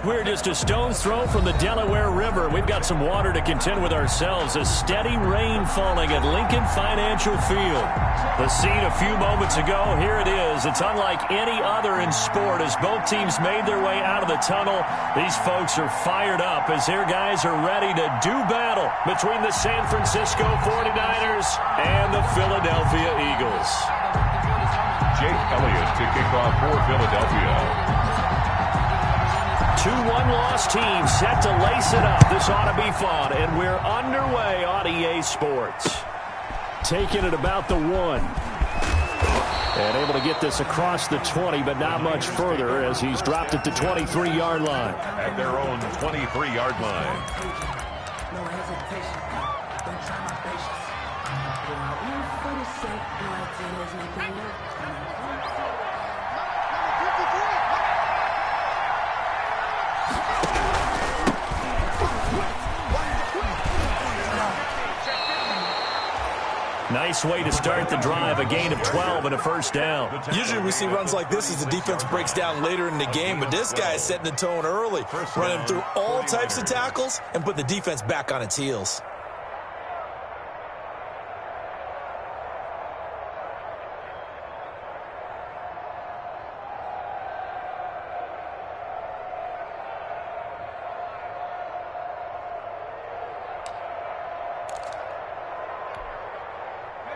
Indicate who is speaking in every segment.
Speaker 1: We're just a stone's throw from the Delaware River. We've got some water to contend with ourselves. A steady rain falling at Lincoln Financial Field. The scene a few moments ago, here it is. It's unlike any other in sport as both teams made their way out of the tunnel. These folks are fired up as their guys are ready to do battle between the San Francisco 49ers and the Philadelphia Eagles.
Speaker 2: Jake Elliott to kick off for Philadelphia.
Speaker 1: 2-1 loss team set to lace it up. This ought to be fun, and we're underway on EA Sports. Taking it about the 1. And able to get this across the 20, but not much further as he's dropped it to 23-yard line.
Speaker 2: At their own 23-yard line.
Speaker 3: No hesitation. Don't try my patience. In for the sake, no activities, making it.
Speaker 1: Nice way to start the drive, a gain of 12 and a first down.
Speaker 4: Usually we see runs like this as the defense breaks down later in the game, but this guy is setting the tone early, running through all types of tackles and put the defense back on its heels.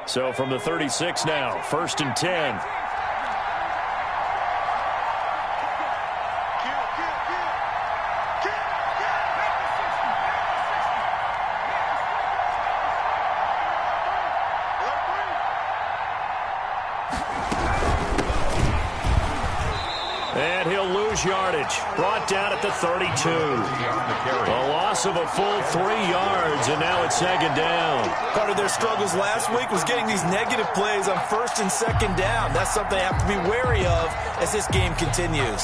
Speaker 1: So from the 36 now, 1st and 10. And he'll lose yardage. Brought down at the 32. A loss of a full 3 yards, and now it's 2nd down.
Speaker 4: Part of their struggles last week was getting these negative plays on 1st and 2nd down. That's something they have to be wary of as this game continues.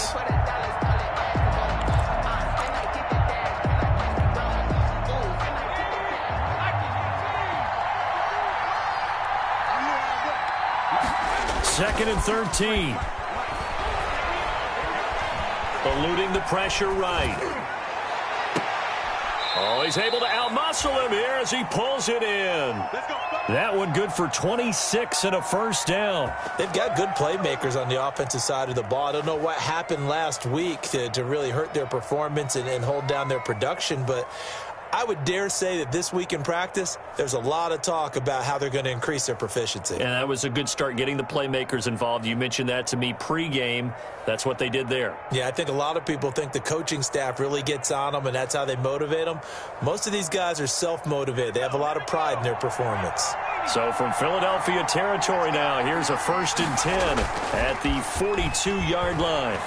Speaker 1: Second and 13. Eluding the pressure right. Oh, he's able to outmuscle him here as he pulls it in. That one good for 26 and a first down.
Speaker 4: They've got good playmakers on the offensive side of the ball. I don't know what happened last week to really hurt their performance and hold down their production, but I would dare say that this week in practice, there's a lot of talk about how they're going to increase their proficiency.
Speaker 1: And that was a good start getting the playmakers involved. You mentioned that to me pregame. That's what they did there.
Speaker 4: Yeah, I think a lot of people think the coaching staff really gets on them, and that's how they motivate them. Most of these guys are self-motivated. They have a lot of pride in their performance.
Speaker 1: So from Philadelphia territory now, here's a 1st and 10 at the 42-yard line.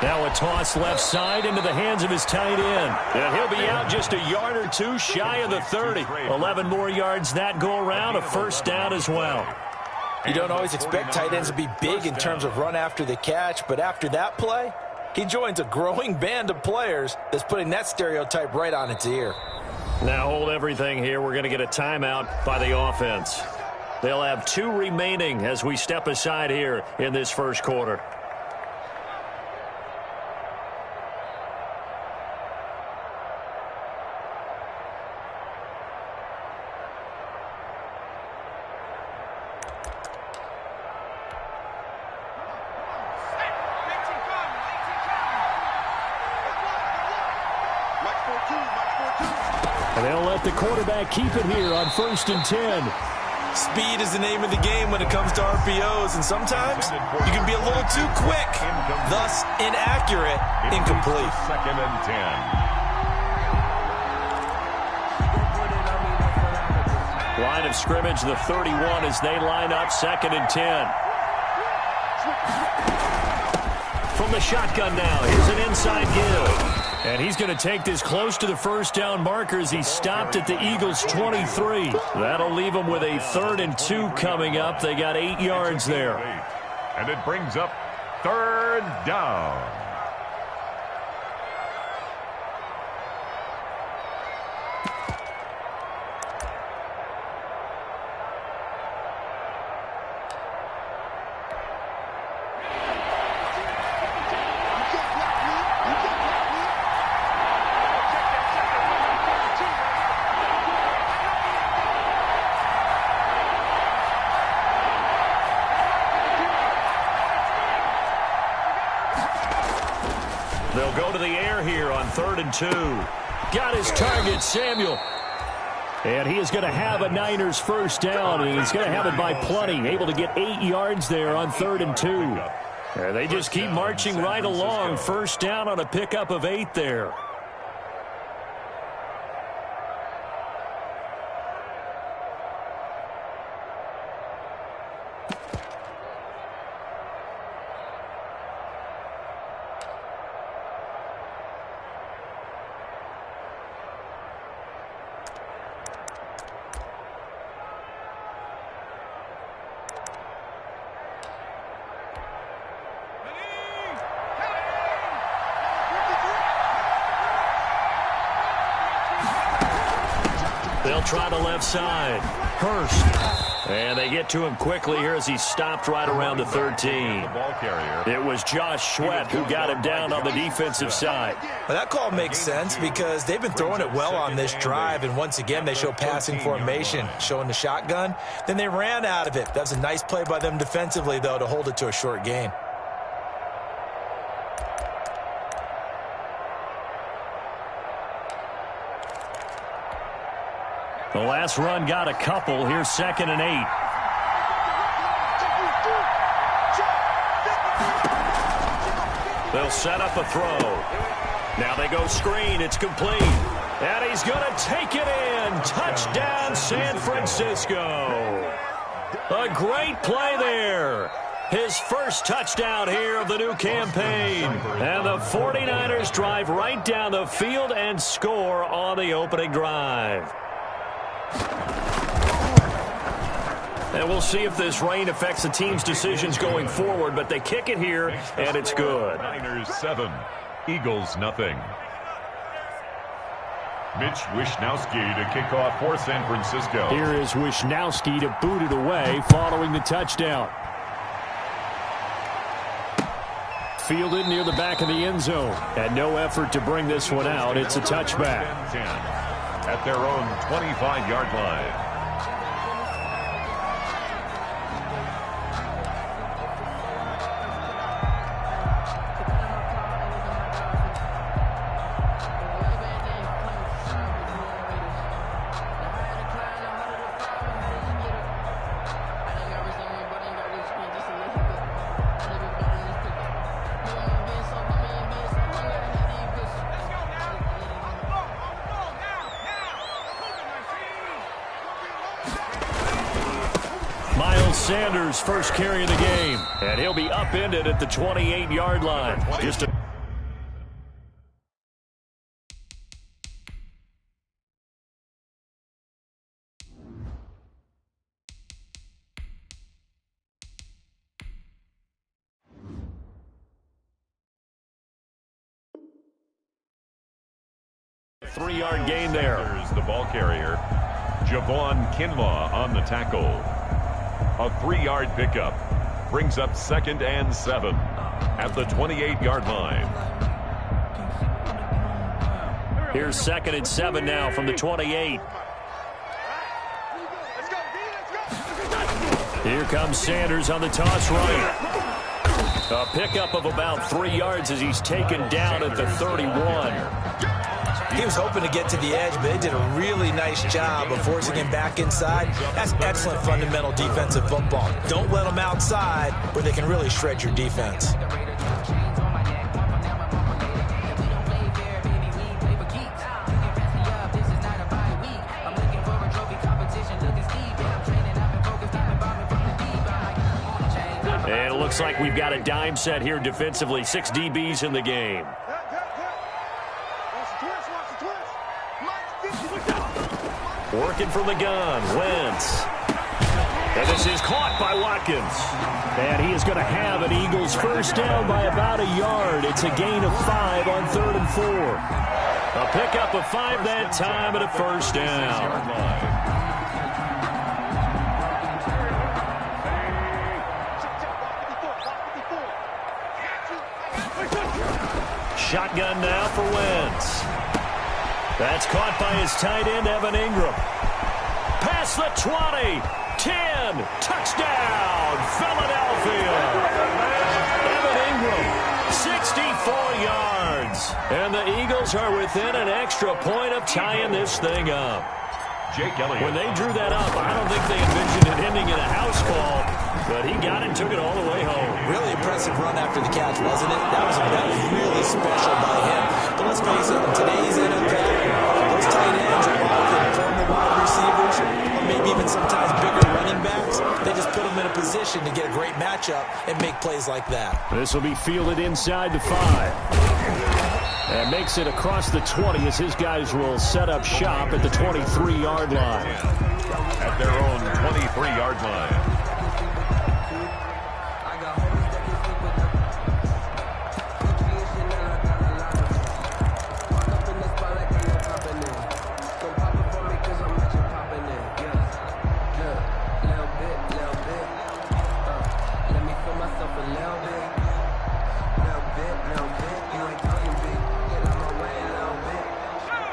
Speaker 1: Now a toss left side into the hands of his tight end. And he'll be out just a yard or two shy of the 30. 11 more yards that go around, a first down as well.
Speaker 4: You don't always expect tight ends to be big in terms of run after the catch, but after that play, he joins a growing band of players that's putting that stereotype right on its ear.
Speaker 1: Now hold everything here. We're going to get a timeout by the offense. They'll have 2 remaining as we step aside here in this first quarter. And they'll let the quarterback keep it here on 1st and 10.
Speaker 4: Speed is the name of the game when it comes to RPOs, and sometimes you can be a little too quick, thus inaccurate, incomplete.
Speaker 2: 2nd and 10.
Speaker 1: Line of scrimmage, the 31 as they line up 2nd and 10. From the shotgun now, here's an inside give. And he's going to take this close to the first down marker as he stopped at the Eagles' 23. That'll leave them with a 3rd and 2 coming up. They got 8 yards there.
Speaker 2: And it brings up 3rd down.
Speaker 1: They'll go to the air here on 3rd and 2. Got his target, Samuel. And he is going to have a Niners first down, and he's going to have it by plenty. Able to get 8 yards there on 3rd and 2. And they just keep marching right along. First down on a pickup of 8 there. They'll try the left side. Hurst. And they get to him quickly here as he stopped right around the 13. It was Josh Sweat who got him down on the defensive side.
Speaker 4: Well, that call makes sense because they've been throwing it well on this drive, and once again they show passing formation, showing the shotgun. Then they ran out of it. That was a nice play by them defensively, though, to hold it to a short gain.
Speaker 1: The last run got a couple. Here's 2nd and 8. They'll set up a throw. Now they go screen. It's complete. And he's going to take it in. Touchdown, San Francisco. A great play there. His first touchdown here of the new campaign. And the 49ers drive right down the field and score on the opening drive. And we'll see if this rain affects the team's decisions going forward, but they kick it here, and it's good.
Speaker 2: Niners 7, Eagles nothing. Mitch Wishnowsky to kick off for San Francisco.
Speaker 1: Here is Wishnowsky to boot it away following the touchdown. Fielded near the back of the end zone. And no effort to bring this one out. It's a touchback.
Speaker 2: 10 at their own 25-yard line.
Speaker 1: Sanders first carry of the game, and he'll be upended at the 28-yard line. Just a 3-yard gain there.
Speaker 2: There's the ball carrier. Javon Kinlaw on the tackle. A 3-yard pickup brings up 2nd and 7 at the 28-yard line.
Speaker 1: Here's 2nd and 7 now from the 28. Here comes Sanders on the toss right. A pickup of about 3 yards as he's taken down at the 31.
Speaker 4: He was hoping to get to the edge, but they did a really nice job of forcing him back inside. That's excellent fundamental defensive football. Don't let them outside where they can really shred your defense.
Speaker 1: And it looks like we've got a dime set here defensively. 6 DBs in the game. Working from the gun, Wentz. And this is caught by Watkins. And he is going to have an Eagles first down by about a yard. It's a gain of 5 on 3rd and 4. A pickup of 5 that time and a first down. Shotgun now for Wentz. That's caught by his tight end, Evan Ingram. Past the 20, 10, touchdown, Philadelphia. Evan Ingram, 64 yards. And the Eagles are within an extra point of tying this thing up.
Speaker 2: Jake Elliott.
Speaker 1: When they drew that up, I don't think they envisioned it ending in a house call, but he got it and took it all the way home.
Speaker 4: Really impressive run after the catch, wasn't it? That was really special by him. But let's face it, in today's NFL, those tight ends are often former wide receivers, or maybe even sometimes bigger running backs. They just put them in a position to get a great matchup and make plays like that.
Speaker 1: This will be fielded inside the 5. And makes it across the 20 as his guys will set up shop at the 23-yard line.
Speaker 2: At their own 23-yard line.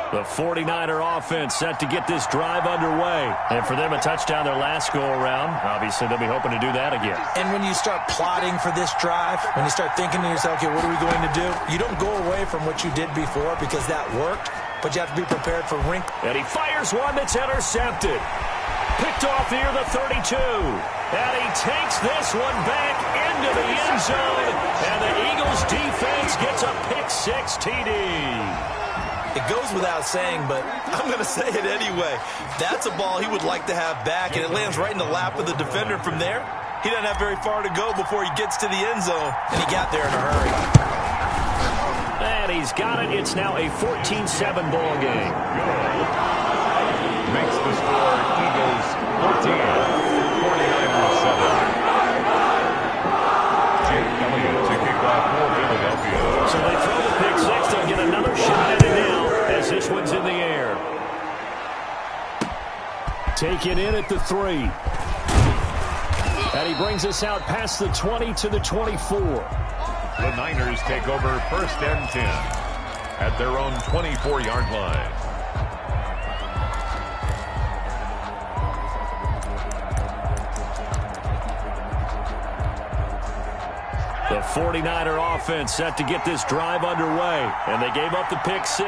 Speaker 1: The 49er offense set to get this drive underway. And for them, a touchdown their last go-around. Obviously, they'll be hoping to do that again.
Speaker 4: And when you start plotting for this drive, when you start thinking to yourself, okay, what are we going to do? You don't go away from what you did before because that worked, but you have to be prepared for wrinkles.
Speaker 1: And he fires one that's intercepted. Picked off near the 32. And he takes this one back into the end zone. And the Eagles defense gets a pick-6 TD.
Speaker 4: It goes without saying, but I'm going to say it anyway. That's a ball he would like to have back, and it lands right in the lap of the defender. From there, he doesn't have very far to go before he gets to the end zone, and he got there in a hurry.
Speaker 1: And he's got it. It's now a 14-7 ball game.
Speaker 2: Makes the score Eagles 14, 49ers 7. Jake Elliott to kick off for Philadelphia.
Speaker 1: So they throw the pick-6. They'll get another shot at it now as this one's in the air. Taken in at the 3. And he brings us out past the 20 to the 24.
Speaker 2: The Niners take over 1st and 10 at their own 24-yard line.
Speaker 1: The 49er offense set to get this drive underway. And they gave up the pick-6.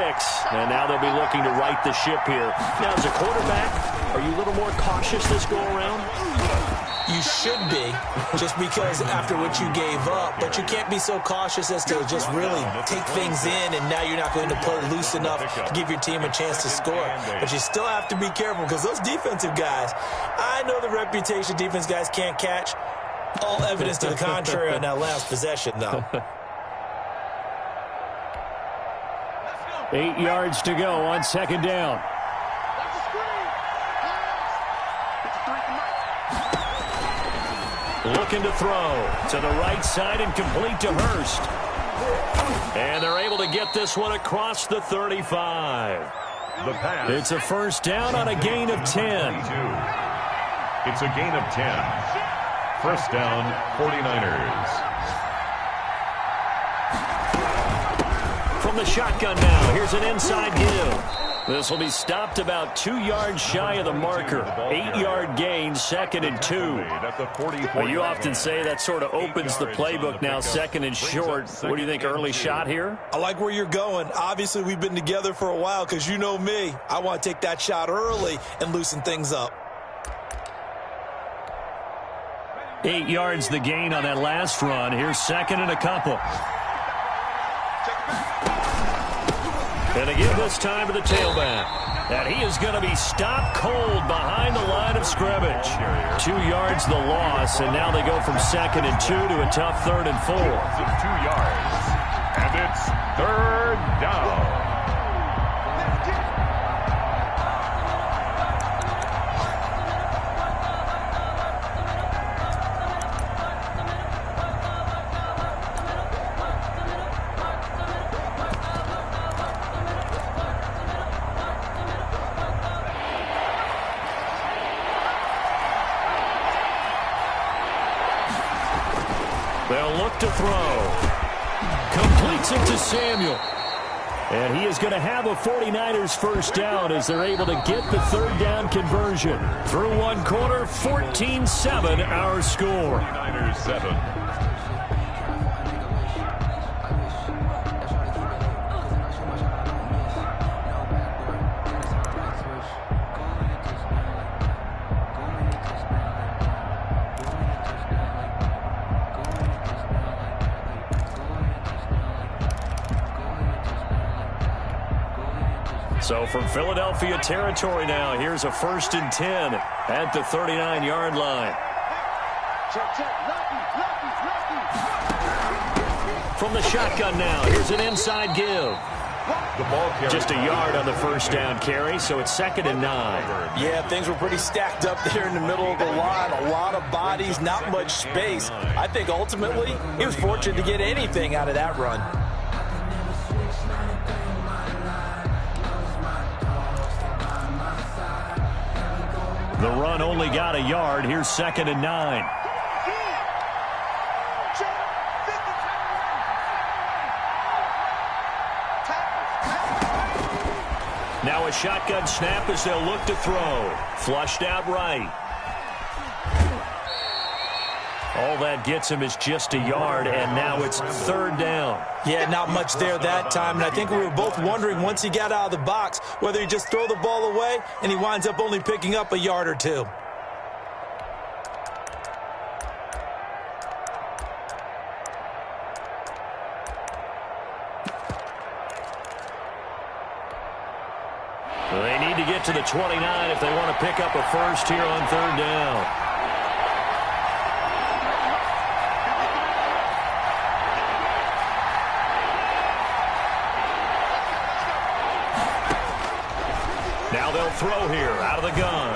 Speaker 1: And now they'll be looking to right the ship here. Now, as a quarterback, are you a little more cautious this go-around?
Speaker 4: You should be, just because after what you gave up. But you can't be so cautious as to just really take things in, and now you're not going to play loose enough to give your team a chance to score. But you still have to be careful because those defensive guys, I know the reputation defense guys can't catch. All evidence to the contrary on that last possession, though.
Speaker 1: 8 yards to go on 2nd down. Looking to throw to the right side and complete to Hurst. And they're able to get this one across the 35.
Speaker 2: The pass.
Speaker 1: It's a 1st down on a gain of 10.
Speaker 2: It's a gain of 10. 1st down, 49ers.
Speaker 1: From the shotgun now, here's an inside give. This will be stopped about 2 yards shy of the marker. 8-yard gain, 2nd and 2. Well, you often say that sort of opens the playbook now, 2nd and short. What do you think, early shot here?
Speaker 4: I like where you're going. Obviously, we've been together for a while because you know me. I want to take that shot early and loosen things up.
Speaker 1: 8 yards the gain on that last run. Here's 2nd and a couple. And again this time to the tailback. And he is going to be stopped cold behind the line of scrimmage. 2 yards the loss, and now they go from 2nd and 2 to a tough 3rd and 4.
Speaker 2: 2 yards. And it's 3rd down.
Speaker 1: They'll look to throw. Completes it to Samuel. And he is going to have a 49ers 1st down as they're able to get the 3rd down conversion. Through 1 quarter, 14-7 our score.
Speaker 2: 49ers 7.
Speaker 1: So from Philadelphia territory now, here's a 1st and 10 at the 39-yard line. From the shotgun now, here's an inside give.
Speaker 2: The ball carrier.
Speaker 1: Just a yard on the first down carry, so it's 2nd and 9.
Speaker 4: Yeah, things were pretty stacked up there in the middle of the line. A lot of bodies, not much space. I think ultimately he was fortunate to get anything out of that run.
Speaker 1: The run only got a yard. Here's 2nd and 9. Now a shotgun snap as they'll look to throw. Flushed out right. All that gets him is just a yard, and now it's 3rd down.
Speaker 4: Yeah, not much there that time, and I think we were both wondering once he got out of the box whether he just throw the ball away and he winds up only picking up a yard or two.
Speaker 1: They need to get to the 29 if they want to pick up a first here on 3rd down. Now they'll throw here out of the gun.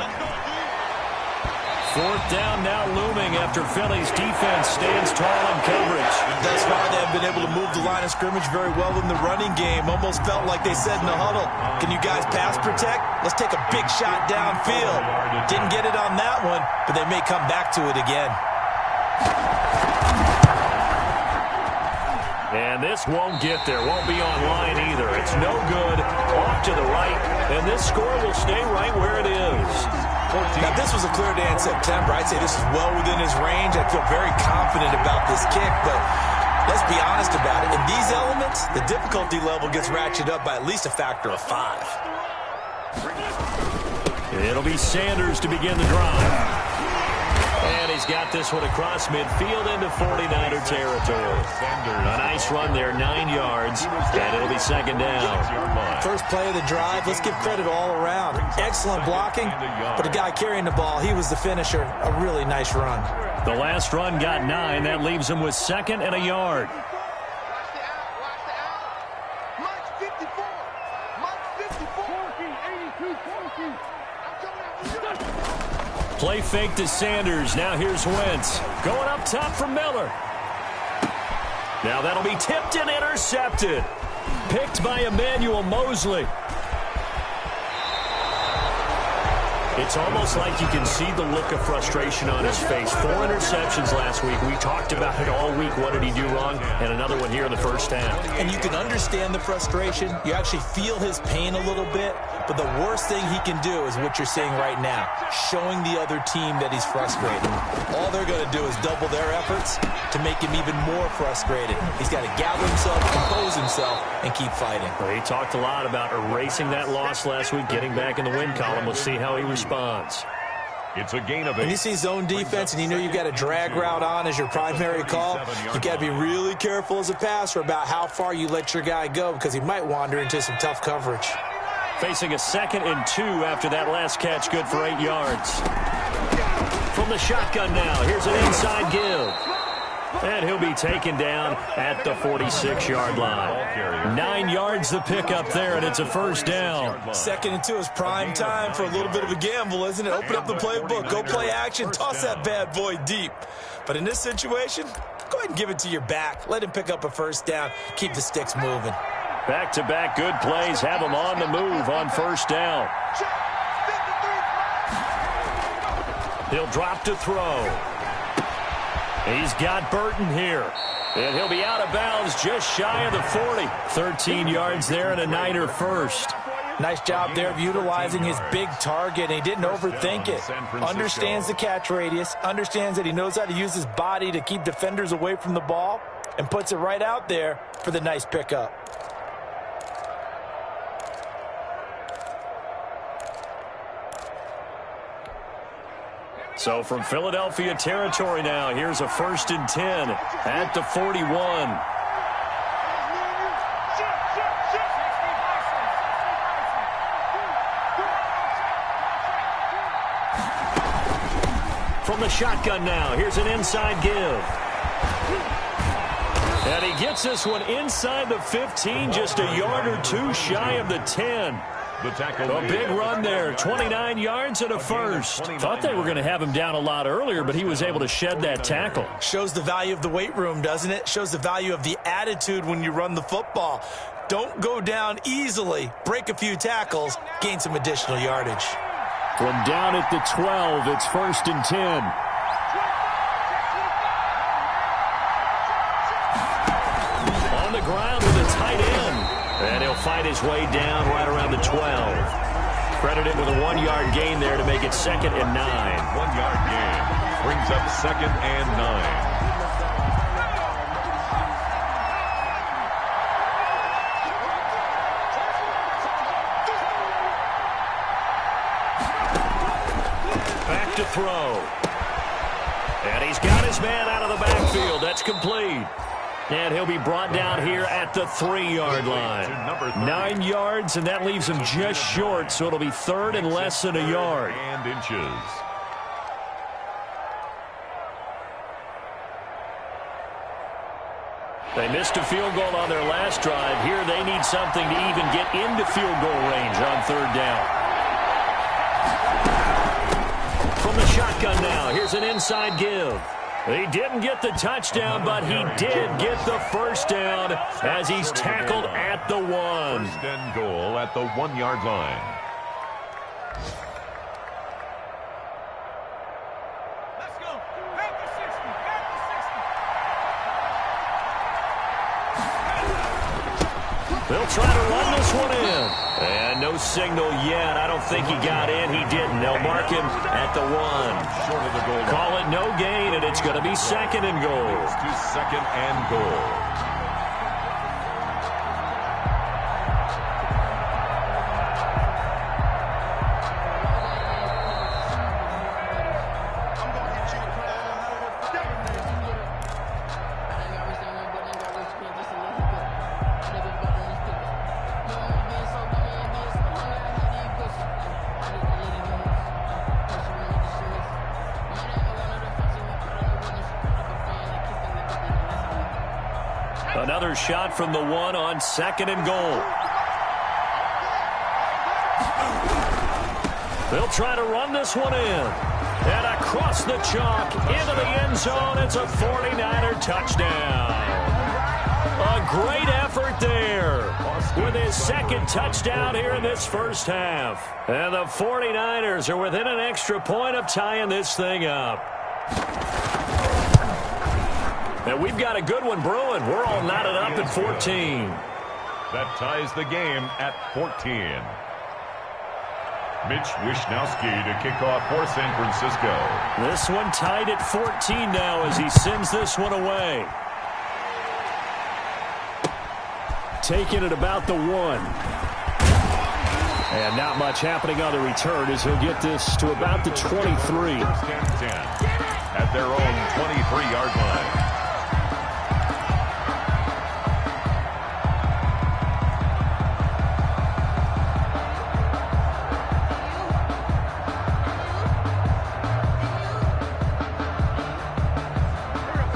Speaker 1: 4th down now looming after Philly's defense stands tall in coverage.
Speaker 4: Thus far, they have been able to move the line of scrimmage very well in the running game. Almost felt like they said in the huddle, can you guys pass protect? Let's take a big shot downfield. Didn't get it on that one, but they may come back to it again.
Speaker 1: And this won't get there, won't be online either. It's no good, off to the right, and this score will stay right where it is.
Speaker 4: Now, this was a clear day in September. I'd say this is well within his range. I feel very confident about this kick, but let's be honest about it. In these elements, the difficulty level gets ratcheted up by at least a factor of 5.
Speaker 1: It'll be Sanders to begin the drive. And he's got this one across midfield into 49er territory. A nice run there, 9 yards, and it'll be 2nd down.
Speaker 4: First play of the drive, let's give credit all around. Excellent blocking, but the guy carrying the ball, he was the finisher. A really nice run.
Speaker 1: The last run got 9. That leaves him with 2nd and a yard. Play fake to Sanders. Now here's Wentz. Going up top for Miller. Now that'll be tipped and intercepted. Picked by Emmanuel Mosley. It's almost like you can see the look of frustration on his face. 4 interceptions last week. We talked about it all week. What did he do wrong? And another one here in the first half.
Speaker 4: And you can understand the frustration. You actually feel his pain a little bit. But the worst thing he can do is what you're seeing right now, showing the other team that he's frustrated. All they're going to do is double their efforts to make him even more frustrated. He's got to gather himself, compose himself, and keep fighting.
Speaker 1: Well, he talked a lot about erasing that loss last week, getting back in the win column. We'll see how he responds.
Speaker 2: It's a gain of 8.
Speaker 4: When you see zone defense and you know you've got a drag route on as your primary call, you got to be really careful as a passer about how far you let your guy go because he might wander into some tough coverage.
Speaker 1: Facing a 2nd and 2 after that last catch, good for 8 yards. From the shotgun now, here's an inside give. And he'll be taken down at the 46-yard line. 9 yards the pickup there, and it's a 1st down.
Speaker 4: 2nd and 2 is prime time for a little bit of a gamble, isn't it? Open up the playbook, go play action, toss that bad boy deep. But in this situation, go ahead and give it to your back. Let him pick up a 1st down, keep the sticks moving.
Speaker 1: Back-to-back good plays have him on the move on 1st down. He'll drop to throw. He's got Burton here. And he'll be out of bounds just shy of the 40. 13 yards there and a Niner first.
Speaker 4: Nice job there of utilizing his big target. He didn't overthink it. Understands the catch radius. Understands that he knows how to use his body to keep defenders away from the ball. And puts it right out there for the nice pickup.
Speaker 1: So from Philadelphia territory now, here's a 1st and 10 at the 41. From the shotgun now, here's an inside give. And he gets this one inside the 15, just a yard or two shy of the 10. A big run there, 29 yards and a first. Thought they were going to have him down a lot earlier, but he was able to shed that tackle.
Speaker 4: Shows the value of the weight room, doesn't it? Shows the value of the attitude when you run the football. Don't go down easily. Break a few tackles, gain some additional yardage.
Speaker 1: From down at the 12, it's 1st and 10. On the ground with a tight end. And he'll fight his way down right around the 12. Credited with a 1-yard gain there to make it 2nd and 9.
Speaker 2: 1-yard gain brings up 2nd and 9.
Speaker 1: Back to throw. And he's got his man out of the backfield. That's complete. And he'll be brought down here at the 3-yard line. 9 yards, and that leaves him just short, so it'll be 3rd and less than a yard.
Speaker 2: And inches.
Speaker 1: They missed a field goal on their last drive. Here they need something to even get into field goal range on 3rd down. From the shotgun now, here's an inside give. He didn't get the touchdown, but he did get the first down as he's tackled at the 1.
Speaker 2: 1st and goal at the 1-yard line.
Speaker 5: Let's go. Back to 60. Back to 60.
Speaker 1: They'll try to run this one in. And no signal yet. I don't think he got in. He didn't. They'll mark him at the 1.
Speaker 2: Short of the goal line.
Speaker 1: Call it no gain, and it's going to be 2nd and goal.
Speaker 2: It's to 2nd and goal.
Speaker 1: Another shot from the 1 on 2nd and goal. They'll try to run this one in. And across the chalk into the end zone. It's a 49er touchdown. A great effort there with his 2nd touchdown here in this first half. And the 49ers are within an extra point of tying this thing up. And we've got a good one brewing. We're all knotted up at 14.
Speaker 2: That ties the game at 14. Mitch Wishnowsky to kick off for San Francisco.
Speaker 1: This one tied at 14 now as he sends this one away. Taking it about the 1. And not much happening on the return as he'll get this to about the 23.
Speaker 2: 1st and 10 at their own 23-yard line.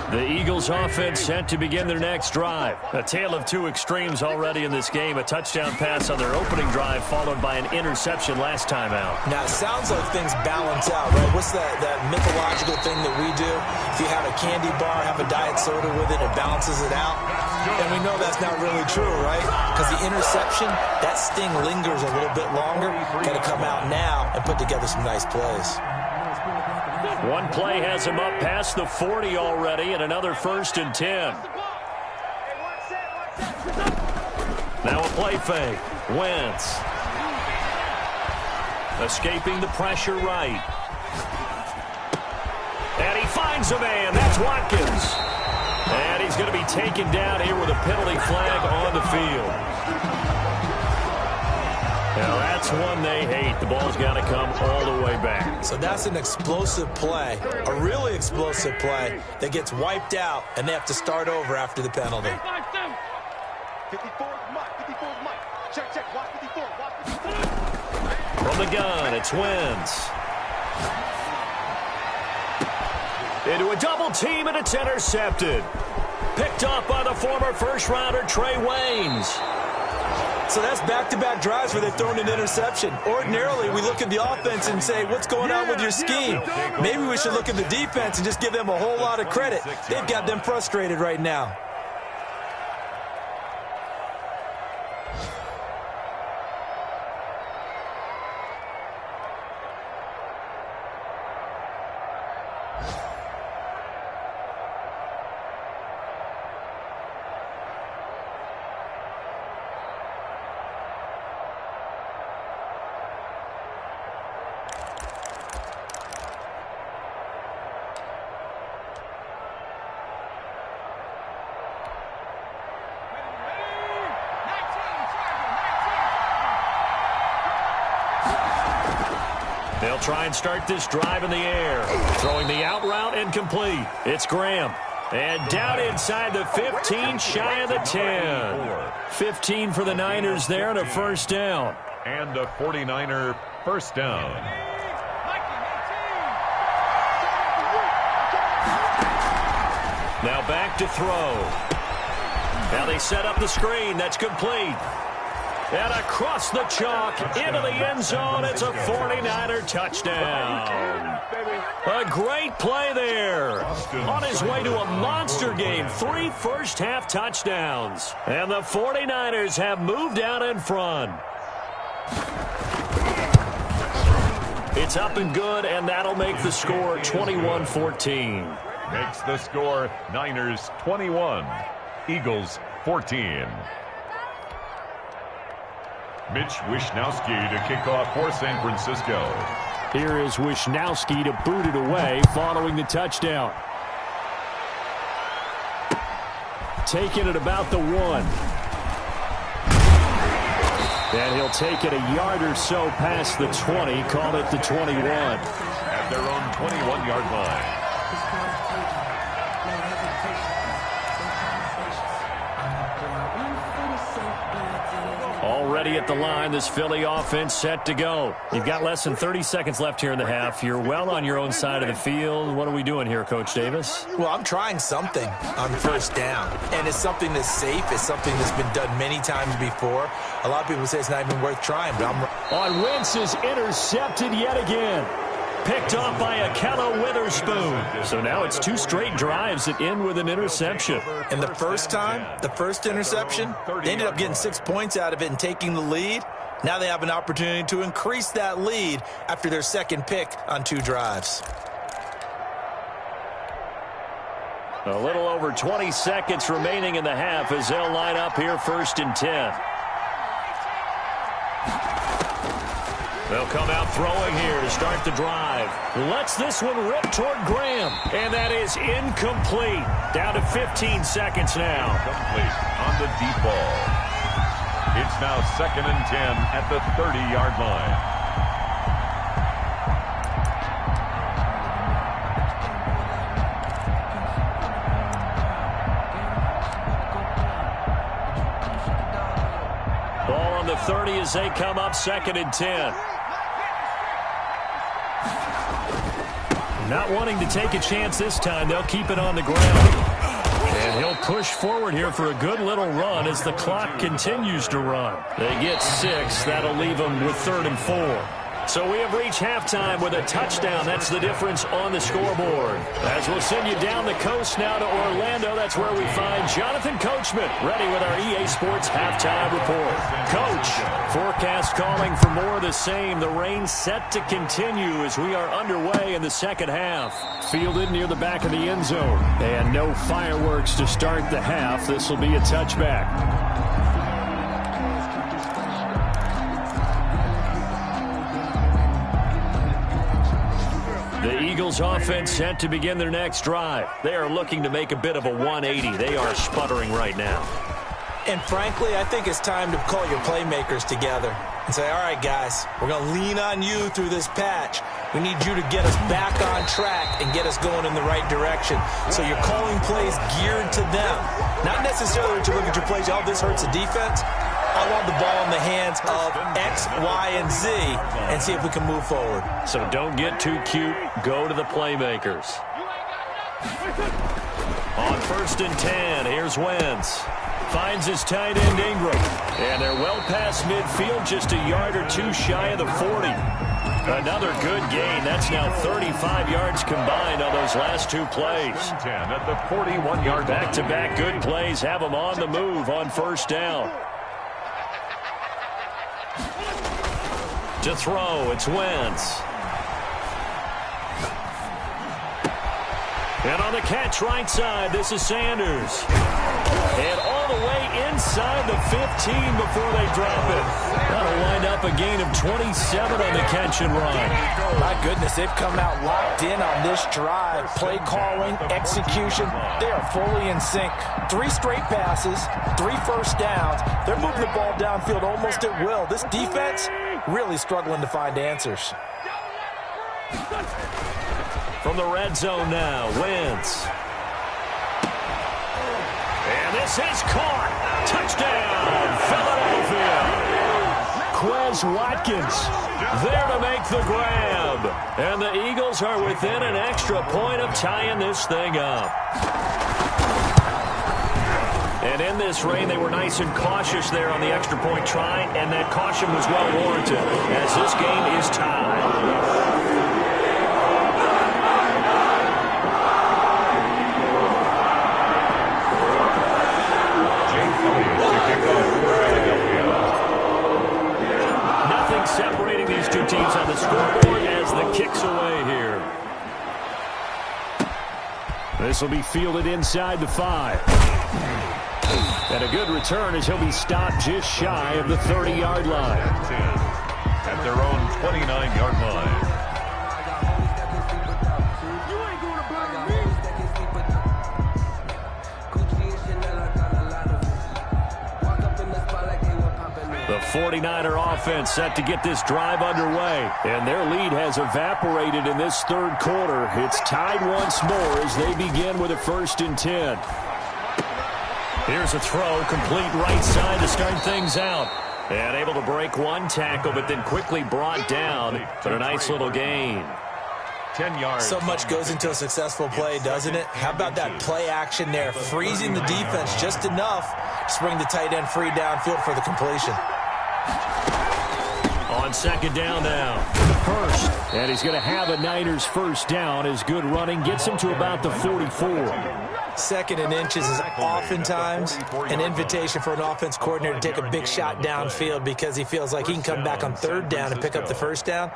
Speaker 1: The Eagles offense set to begin their next drive. A tale of two extremes already in this game. A touchdown pass on their opening drive followed by an interception last time out.
Speaker 4: Now, it sounds like things balance out, right? What's that mythological thing that we do? If you have a candy bar, have a diet soda with it, it balances it out. And we know that's not really true, right? Because the interception, that sting lingers a little bit longer. Got to come out now and put together some nice plays.
Speaker 1: One play has him up past the 40 already, and another 1st and 10. Now a play fake. Wentz. Escaping the pressure right. And he finds a man. That's Watkins. And he's going to be taken down here with a penalty flag on the field. Now that's one they hate. The ball's got to come all the way back.
Speaker 4: So that's an explosive play, a really explosive play that gets wiped out, and they have to start over after the penalty.
Speaker 5: 54 Mike. Check. Watch 54.
Speaker 1: From the gun, it's Wentz. Into a double team, and it's intercepted. Picked off by the former first-rounder Trey Waynes.
Speaker 4: So that's back-to-back drives where they've thrown an interception. Ordinarily, we look at the offense and say, what's going on with your scheme? Maybe we should look at the defense and just give them a whole lot of credit. They've got them frustrated right now.
Speaker 1: They'll try and start this drive in the air. Throwing the out route incomplete. It's Graham. And down inside the 15, shy of the 10. 15 for the Niners there and a first down.
Speaker 2: And a 49er first down.
Speaker 1: Now back to throw. Now they set up the screen. That's complete. And across the chalk, into the end zone, it's a 49er touchdown. A great play there. On his way to a monster game, 3 first-half touchdowns. And the 49ers have moved out in front. It's up and good, and that'll make the score 21-14.
Speaker 2: Makes the score Niners 21, Eagles 14. Mitch Wishnowsky to kick off for San Francisco.
Speaker 1: Here is Wishnowsky to boot it away following the touchdown. Taking it about the 1. And he'll take it a yard or so past the 20, call it the 21.
Speaker 2: At their own 21-yard line.
Speaker 1: Already at the line, this Philly offense set to go. You've got less than 30 seconds left here in the half. You're well on your own side of the field. What are we doing here, Coach Davis?
Speaker 4: Well, I'm trying something on first down, and it's something that's safe. It's something that's been done many times before. A lot of people say it's not even worth trying, but I'm...
Speaker 1: On Wentz is intercepted yet again. Picked off by Akello Witherspoon. So now it's 2 straight drives that end with an interception.
Speaker 4: And the first time, the first interception, they ended up getting 6 points out of it and taking the lead. Now they have an opportunity to increase that lead after their second pick on 2 drives.
Speaker 1: A little over 20 seconds remaining in the half as they'll line up here 1st and 10. They'll come out throwing here to start the drive. Lets this one rip toward Graham. And that is incomplete. Down to 15 seconds now.
Speaker 2: Complete on the deep ball. It's now 2nd and 10 at the 30-yard line.
Speaker 1: Ball on the 30 as they come up 2nd and 10. Not wanting to take a chance this time, they'll keep it on the ground. And he'll push forward here for a good little run as the clock continues to run. They get 6. That'll leave them with 3rd and 4. So we have reached halftime with a touchdown. That's the difference on the scoreboard. As we'll send you down the coast now to Orlando, that's where we find Jonathan Coachman, ready with our EA Sports halftime report. Coach, forecast calling for more of the same. The rain set to continue as we are underway in the second half. Fielded near the back of the end zone. And no fireworks to start the half. This will be a touchback. The Eagles offense set to begin their next drive. They are looking to make a bit of a 180. They are sputtering right now.
Speaker 4: And frankly, I think it's time to call your playmakers together and say, all right, guys, we're going to lean on you through this patch. We need you to get us back on track and get us going in the right direction. So you're calling plays geared to them. Not necessarily to look at your plays, oh, this hurts the defense. I want the ball in the hands of X, Y, and Z and see if we can move forward.
Speaker 1: So don't get too cute. Go to the playmakers. On 1st and 10, here's Wentz. Finds his tight end Ingram. And they're well past midfield, just a yard or two shy of the 40. Another good gain. That's now 35 yards combined on those last two plays.
Speaker 2: 10 at the 41-yard line.
Speaker 1: Back-to-back good plays have them on the move on 1st down. To throw, it's Wentz. And on the catch right side, this is Sanders. And all the way inside the 15 before they drop it. That'll wind up a gain of 27 on the catch and run.
Speaker 4: My goodness, they've come out locked in on this drive. Play calling, execution, they are fully in sync. 3 straight passes, 3 first downs. They're moving the ball downfield almost at will. This defense really struggling to find answers.
Speaker 1: From the red zone now, Wentz. And this is caught. Touchdown, Philadelphia. Quez Watkins there to make the grab. And the Eagles are within an extra point of tying this thing up. And in this rain, they were nice and cautious there on the extra point try, and that caution was well warranted as this game is tied. Separating these two teams on the scoreboard as the kick's away here. This will be fielded inside the 5. And a good return as he'll be stopped just shy of the 30-yard line.
Speaker 2: At their own 29-yard line.
Speaker 1: The 49er offense set to get this drive underway. And their lead has evaporated in this third quarter. It's tied once more as they begin with a 1st and 10. Here's a throw, complete right side to start things out. And able to break one tackle, but then quickly brought down for a nice little gain.
Speaker 2: 10 yards.
Speaker 4: So much goes into a successful play, doesn't it? How about that play action there? Freezing the defense just enough to bring the tight end free downfield for the completion.
Speaker 1: On 2nd down now, Hurst. And he's going to have a Niners 1st down as good running gets him to about the 44.
Speaker 4: 2nd and inches is oftentimes an invitation for an offense coordinator to take a big shot downfield because he feels like he can come back on 3rd down and pick up the 1st down.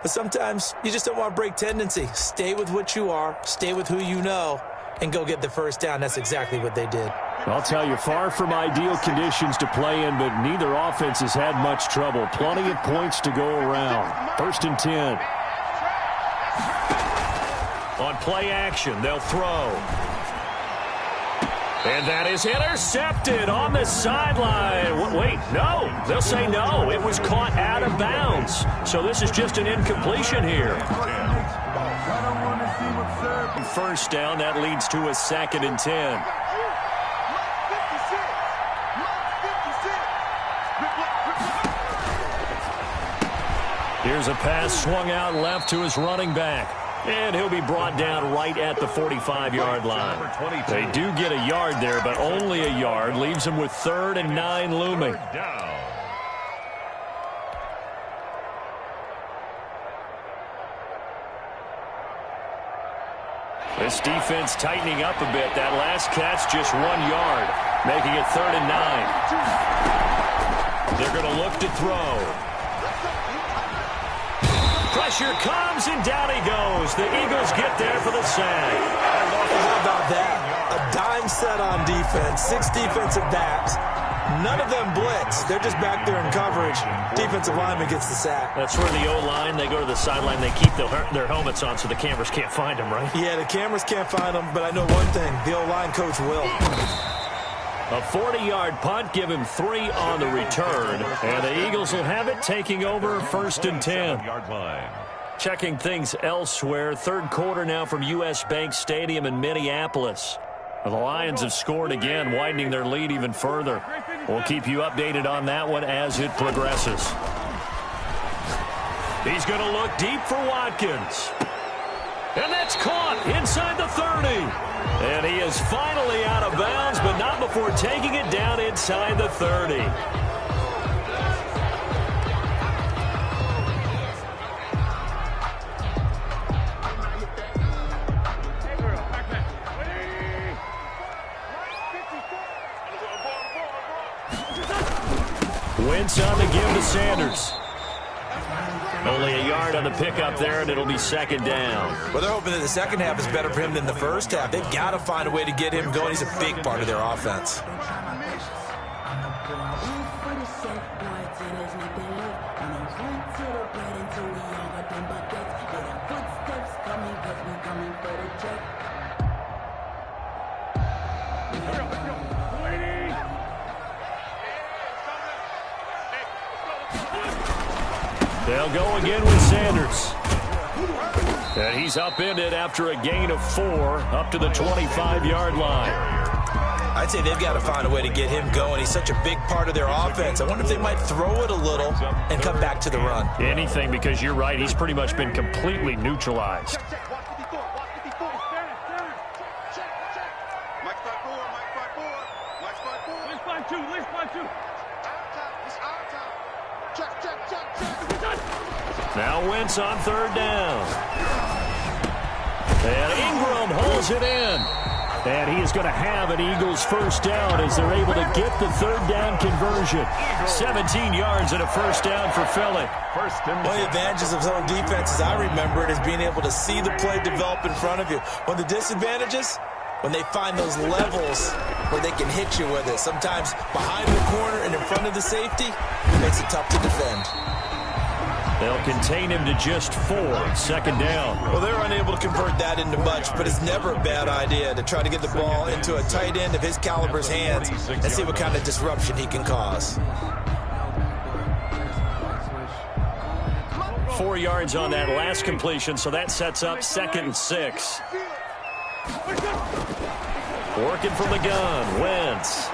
Speaker 4: But sometimes you just don't want to break tendency. Stay with what you are, stay with who you know, and go get the 1st down. That's exactly what they did.
Speaker 1: I'll tell you, far from ideal conditions to play in, but neither offense has had much trouble. Plenty of points to go around. 1st and 10. On play action, they'll throw. And that is intercepted on the sideline. Wait, no. They'll say no. It was caught out of bounds. So this is just an incompletion here. 1st down, that leads to a 2nd and 10. Here's a pass swung out left to his running back. And he'll be brought down right at the 45-yard line. They do get a yard there, but only a yard. Leaves them with 3rd and 9 looming. This defense tightening up a bit. That last catch just 1 yard, making it 3rd and 9. They're going to look to throw. Pressure comes, and down he goes. The Eagles get there for the sack.
Speaker 4: How about that? A dime set on defense. 6 defensive backs. None of them blitz. They're just back there in coverage. Defensive lineman gets the sack.
Speaker 1: That's where the O-line, they go to the sideline, they keep their helmets on so the cameras can't find them, right?
Speaker 4: Yeah, the cameras can't find them, but I know one thing. The O-line coach will.
Speaker 1: A 40-yard punt, give him 3 on the return. And the Eagles will have it, taking over 1st and 10. Checking things elsewhere. 3rd quarter now from U.S. Bank Stadium in Minneapolis. The Lions have scored again, widening their lead even further. We'll keep you updated on that one as it progresses. He's going to look deep for Watkins. And that's caught inside the 30. And he is finally out of bounds, but not before taking it down inside the 30. Wentz on the give to Sanders. Only a yard on the pickup there, and it'll be second down.
Speaker 4: Well, they're hoping that the second half is better for him than the first half. They've got to find a way to get him going. He's a big part of their offense.
Speaker 1: They'll go again with Sanders. And he's upended after a gain of 4 up to the 25-yard line.
Speaker 4: I'd say they've got to find a way to get him going. He's such a big part of their offense. I wonder if they might throw it a little and come back to the run.
Speaker 1: Anything, because you're right. He's pretty much been completely neutralized. Now Wentz on third down. And Ingram holds it in. And he is going to have an Eagles first down as they're able to get the third down conversion. 17 yards and a first down for Philly.
Speaker 4: One of the advantages of zone defenses, I remember it, is being able to see the play develop in front of you. One of the disadvantages, when they find those levels where they can hit you with it. Sometimes behind the corner and in front of the safety, it makes it tough to defend.
Speaker 1: They'll contain him to just 4. Second down.
Speaker 4: Well, they're unable to convert that into much, but it's never a bad idea to try to get the ball into a tight end of his caliber's hands and see what kind of disruption he can cause.
Speaker 1: 4 yards on that last completion, so that sets up 2nd and 6. Working from the gun, Wentz.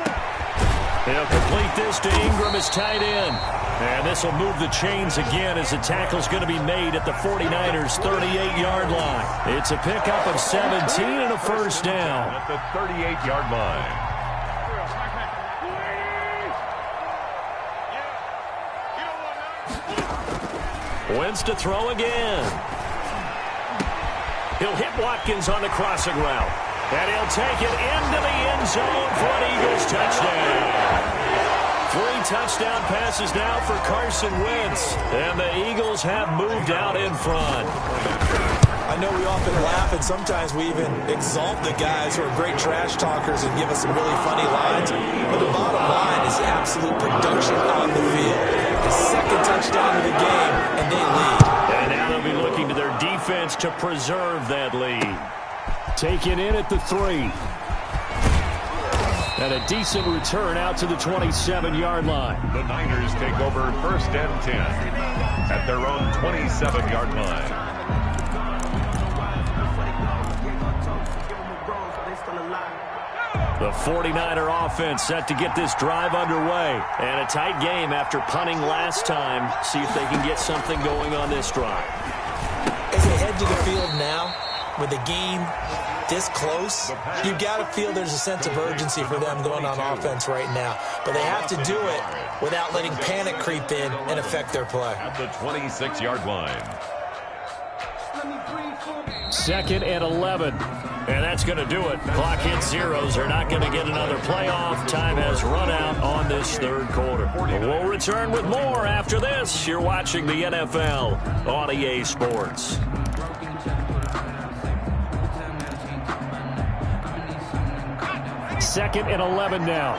Speaker 1: He'll complete this to Ingram as tight end. And this will move the chains again as the tackle's going to be made at the 49ers' 38-yard line. It's a pickup of 17 and a first down.
Speaker 2: At the 38-yard line.
Speaker 1: Wentz to throw again. He'll hit Watkins on the crossing route. And he'll take it into the end zone for an Eagles touchdown. 3 touchdown passes now for Carson Wentz. And the Eagles have moved out in front.
Speaker 4: I know we often laugh, and sometimes we even exalt the guys who are great trash talkers and give us some really funny lines. But the bottom line is absolute production on the field. The second touchdown of the game, and they lead.
Speaker 1: And now they'll be looking to their defense to preserve that lead. Taken in at the 3. And a decent return out to the 27-yard line.
Speaker 2: The Niners take over 1st and 10 at their own 27-yard line.
Speaker 1: The 49er offense set to get this drive underway. And a tight game after punting last time. See if they can get something going on this drive.
Speaker 4: As they head to the field now, with the game this close, you've got to feel there's a sense of urgency for them going on offense right now. But they have to do it without letting panic creep in and affect their play.
Speaker 2: At the 26-yard line.
Speaker 1: 2nd and 11. And that's going to do it. Clock hits zeros. They're not going to get another playoff. Time has run out on this 3rd quarter. We'll return with more after this. You're watching the NFL on EA Sports. 2nd and 11 now.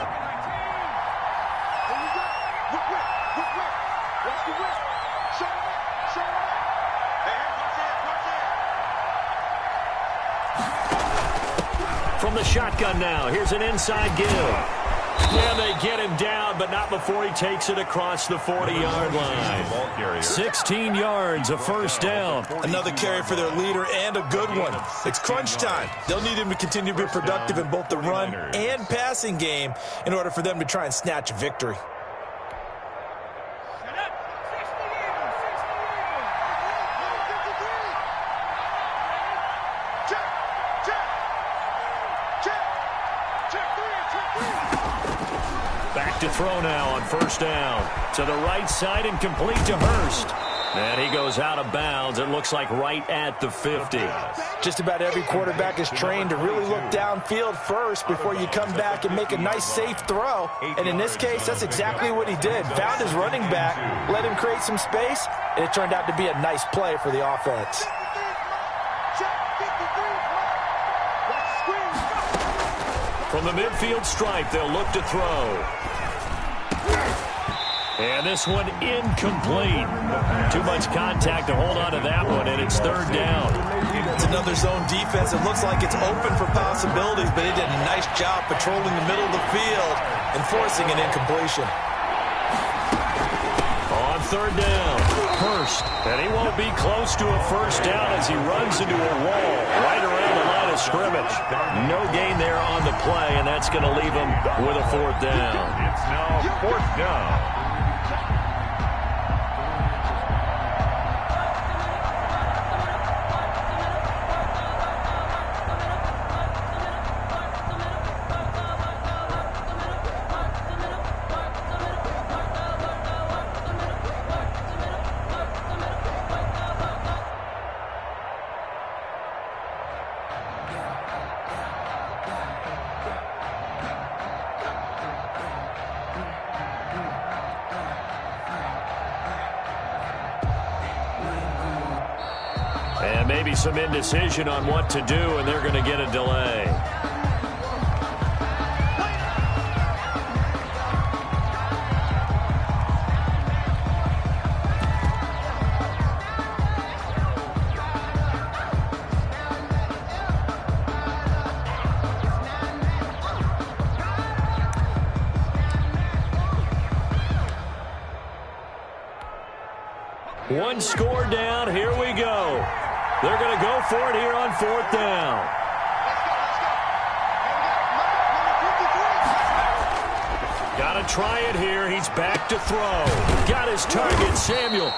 Speaker 1: From the shotgun now, here's an inside give. And they get him down, but not before he takes it across the 40-yard line. 16 yards, a first down.
Speaker 4: Another carry for their leader and a good one. It's crunch time. They'll need him to continue to be productive in both the run and passing game in order for them to try and snatch a victory.
Speaker 1: back to throw now on first down. To the right side and complete to Hurst. And he goes out of bounds. It looks like right at the 50.
Speaker 4: Just about every quarterback is trained to really look downfield first before you come back and make a nice, safe throw. And in this case, that's exactly what he did. Found his running back, let him create some space, and it turned out to be a nice play for the offense.
Speaker 1: From the midfield stripe, they'll look to throw. And this one incomplete. Too much contact to hold on to that one, and it's third down.
Speaker 4: It's another zone defense. It looks like it's open for possibilities, but he did a nice job patrolling the middle of the field and forcing an incompletion.
Speaker 1: On third down, Hurst. And he won't be close to a first down as he runs into a wall right around the line of scrimmage. No gain there on the play, and that's going to leave him with a fourth down.
Speaker 2: It's now fourth down.
Speaker 1: And maybe some indecision on what to do, and they're going to get a delay. One score down. Here we go. They're going to go for it here on fourth down. Got to try it here. He's back to throw. Got his target, Samuel.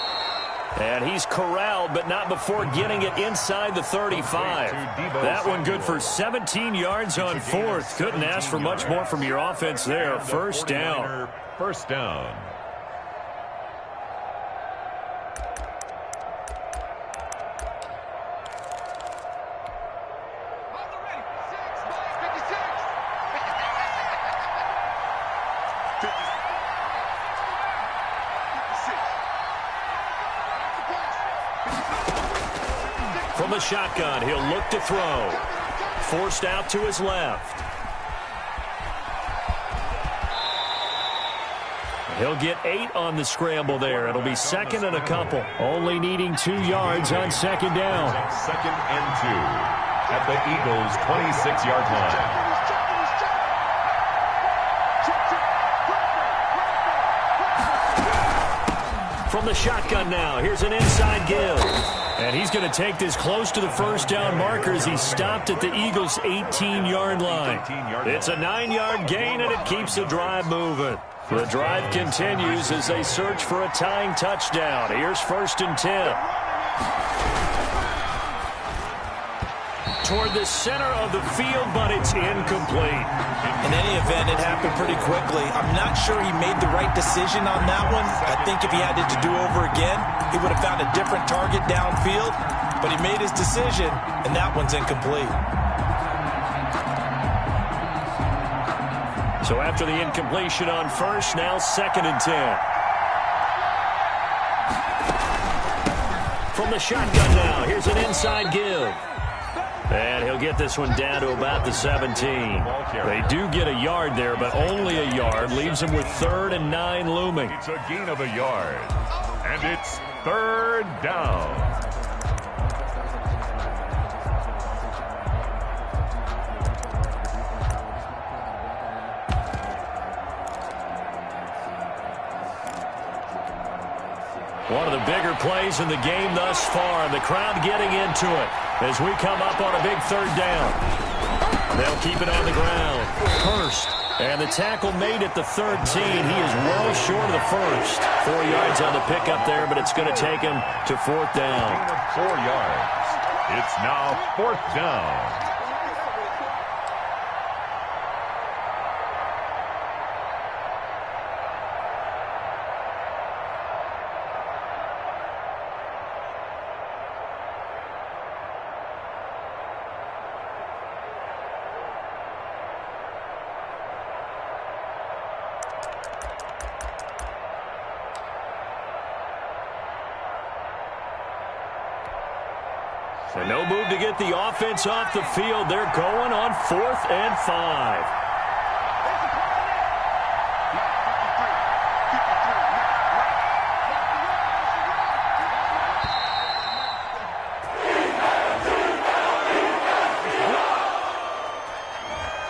Speaker 1: And he's corralled, but not before getting it inside the 35. That one good for 17 yards on fourth. Couldn't ask for much more from your offense there. First down.
Speaker 2: First down.
Speaker 1: From the shotgun, he'll look to throw. Forced out to his left. He'll get 8 on the scramble there. It'll be second and a couple. Only needing 2 yards on second down.
Speaker 2: Second and 2 at the Eagles' 26-yard line.
Speaker 1: From the shotgun now, here's an inside give. And he's going to take this close to the first down marker as he's stopped at the Eagles' 18-yard line. It's a 9-yard gain, and it keeps the drive moving. The drive continues as they search for a tying touchdown. Here's first and 10. Toward the center of the field, but it's incomplete.
Speaker 4: In any event, it happened pretty quickly. I'm not sure he made the right decision on that one. I think if he had it to do over again, he would have found a different target downfield. But he made his decision, and that one's incomplete.
Speaker 1: So after the incompletion on first, now second and 10. From the shotgun now, here's an inside give. And he'll get this one down to about the 17. They do get a yard there, but only a yard. Leaves him with 3rd and 9 looming.
Speaker 2: It's a gain of a yard. And it's third down.
Speaker 1: One of the bigger plays in the game thus far, and the crowd getting into it as we come up on a big third down. They'll keep it on the ground. Hurst, and the tackle made at the 13. He is well short of the first. 4 yards on the pickup there, but it's going to take him to fourth down.
Speaker 2: 4 yards. It's now fourth down.
Speaker 1: No move to get the offense off the field. They're going on 4th and 5.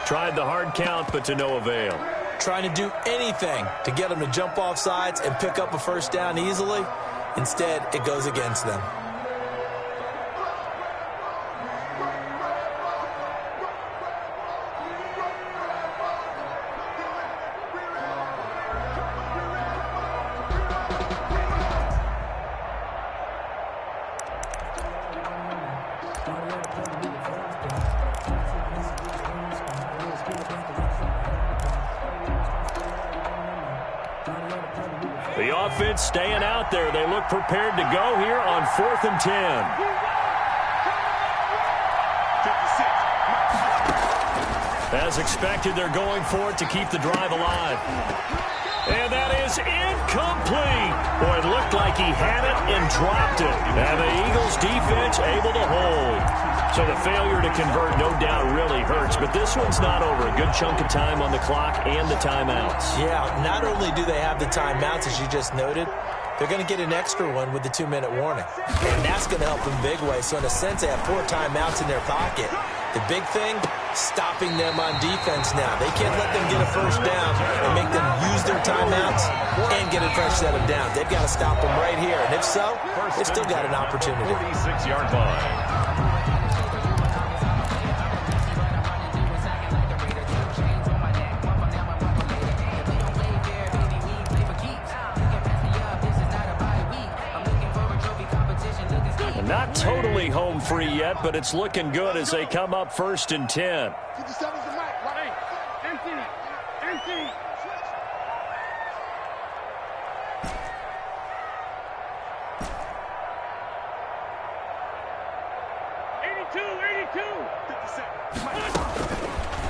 Speaker 1: Tried the hard count, but to no avail.
Speaker 4: Trying to do anything to get them to jump off sides and pick up a first down easily. Instead, it goes against them.
Speaker 1: The offense staying out there. They look prepared to go here on 4th and 10. As expected, they're going for it to keep the drive alive. And that is incomplete. Boy, it looked like he had it and dropped it. And the Eagles defense able to hold. So the failure to convert, no doubt, really hurts. But this one's not over. A good chunk of time on the clock and the timeouts.
Speaker 4: Yeah, not only do they have the timeouts, as you just noted, they're going to get an extra one with the 2-minute warning. And that's going to help in big way. So in a sense, they have 4 timeouts in their pocket. The big thing, stopping them on defense now. They can't let them get a first down and make them use their timeouts and get a fresh set of downs. They've got to stop them right here. And if so, they've still got an opportunity.
Speaker 2: 46-yard line.
Speaker 1: Not totally home free yet, but it's looking good as they come up 1st and 10.
Speaker 5: 57's the mic, right? Empty.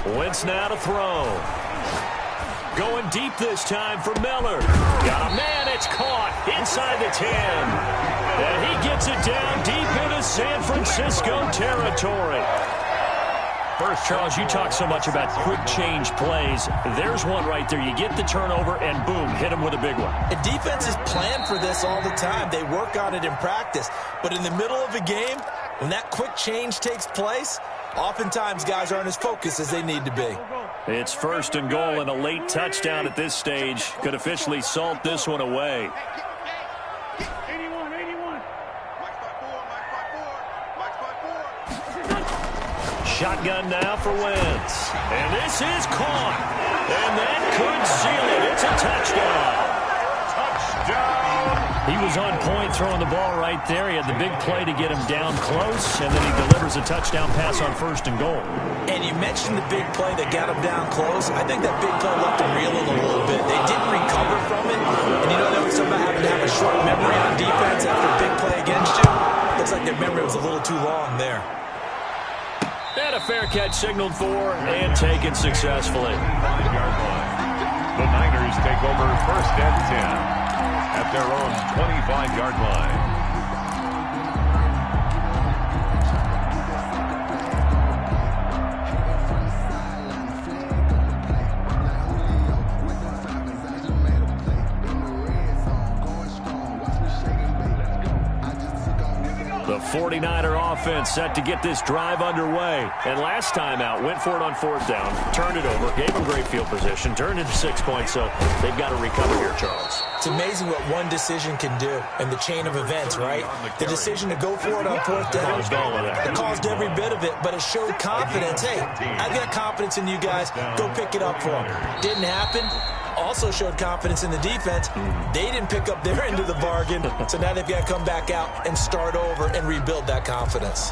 Speaker 5: 82.
Speaker 1: Wentz now to throw. Going deep this time for Miller. Got a man, it's caught inside the 10. And he gets it down deep into San Francisco territory. First, Charles, you talk so much about quick change plays. There's one right there. You get the turnover, and boom, hit him with a big one.
Speaker 4: And defenses plan for this all the time. They work on it in practice. But in the middle of a game, when that quick change takes place, oftentimes guys aren't as focused as they need to be.
Speaker 1: It's 1st and goal and a late touchdown at this stage. Could officially salt this one away.
Speaker 5: 81.
Speaker 1: Shotgun now for Wentz. And this is caught. And that could seal it. It's a touchdown. He was on point throwing the ball right there. He had the big play to get him down close, and then he delivers a touchdown pass on 1st and goal.
Speaker 4: And you mentioned the big play that got him down close. I think that big play left him reeling a little bit. They didn't recover from it. And you know, there was something having to have a short memory on defense after a big play against you. Looks like their memory was a little too long there.
Speaker 1: And a fair catch signaled for and taken successfully.
Speaker 2: 5-yard line. The Niners take over 1st and 10 at their own 25-yard line.
Speaker 1: The 49er offense set to get this drive underway. And last time out, went for it on 4th down, turned it over, gave them great field position, turned into 6 points, so they've got to recover here, Charles.
Speaker 4: It's amazing what one decision can do in the chain of events, right? The decision to go for it on 4th down, it caused every bit of it, but it showed confidence. Hey, I've got confidence in you guys. Go pick it up for them. Didn't happen. Also showed confidence in the defense. They didn't pick up their end of the bargain, so now they've got to come back out and start over and rebuild that confidence.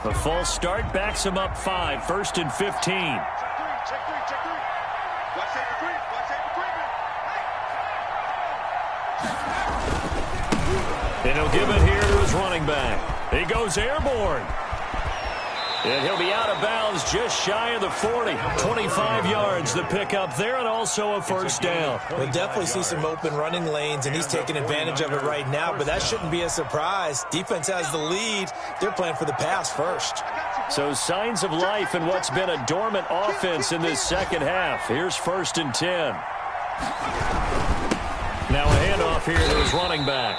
Speaker 1: The false start backs them up 5, 1st and 15.
Speaker 5: Check three. Watch that for three.
Speaker 1: And he'll give it here to his running back. He goes airborne. And he'll be out of bounds just shy of the 40. 25 yards the pickup there, and also a first down.
Speaker 4: We'll definitely see some open running lanes, and he's taking advantage of it right now, but that shouldn't be a surprise. Defense has the lead. They're playing for the pass first.
Speaker 1: So signs of life in what's been a dormant offense in this second half. Here's 1st and 10. Now a handoff here to his running back.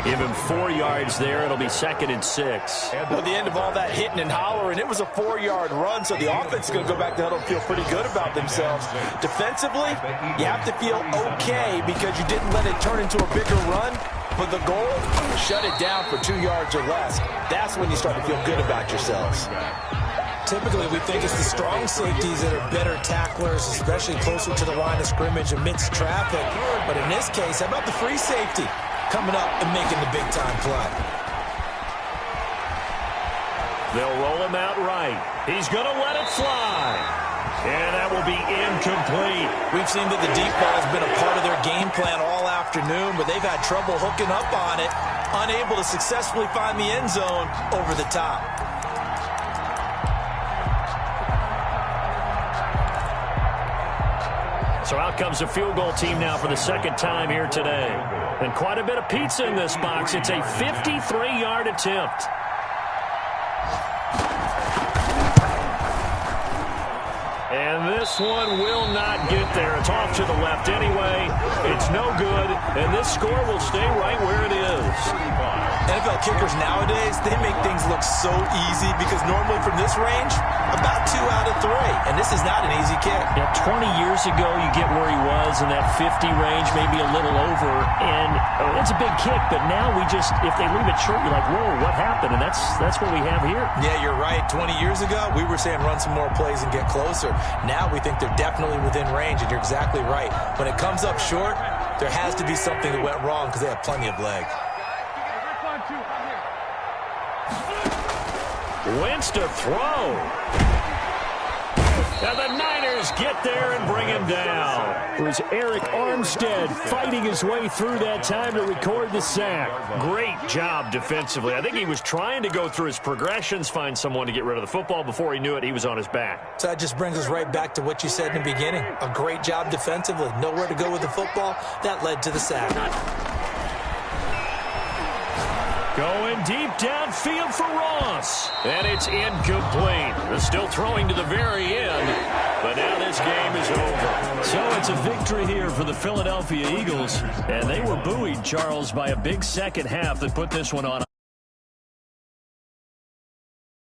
Speaker 1: Give him 4 yards there. It'll be 2nd and 6.
Speaker 4: Well, at the end of all that hitting and hollering, it was a 4-yard run, so the offense is going to go back to huddle and feel pretty good about themselves. Defensively, you have to feel okay because you didn't let it turn into a bigger run. But the goal, shut it down for 2 yards or less. That's when you start to feel good about yourselves. Typically, we think it's the strong safeties that are better tacklers, especially closer to the line of scrimmage amidst traffic. But in this case, how about the free safety coming up and making the big-time play?
Speaker 1: They'll roll him out right. He's going to let it fly. And that will be incomplete.
Speaker 4: We've seen that the deep ball has been a part of their game plan all afternoon, but they've had trouble hooking up on it, unable to successfully find the end zone over the top.
Speaker 1: So out comes the field goal team now for the 2nd time here today. And quite a bit of pizza in this box. It's a 53-yard attempt. And this one will not get there. It's off to the left anyway. It's no good, and this score will stay right where it is.
Speaker 4: NFL kickers nowadays, they make things look so easy because normally from this range, about 2 out of 3. And this is not an easy kick.
Speaker 1: Yeah, 20 years ago, you get where he was in that 50 range, maybe a little over. And it's a big kick, but now we just, if they leave it short, you're like, whoa, what happened? And that's what we have here.
Speaker 4: Yeah, you're right. 20 years ago, we were saying run some more plays and get closer. Now we think they're definitely within range, and you're exactly right. When it comes up short, there has to be something that went wrong because they have plenty of leg.
Speaker 1: Wentz to throw. And the Niners get there and bring him down. It was Eric Armstead fighting his way through that time to record the sack. Great job defensively. I think he was trying to go through his progressions, find someone to get rid of the football. Before he knew it, he was on his back.
Speaker 4: So that just brings us right back to what you said in the beginning. A great job defensively. Nowhere to go with the football. That led to the sack.
Speaker 1: Going deep downfield for Ross. And it's incomplete. They're still throwing to the very end. But now this game is over. So it's a victory here for the Philadelphia Eagles. And they were buoyed, Charles, by a big second half that put this one on.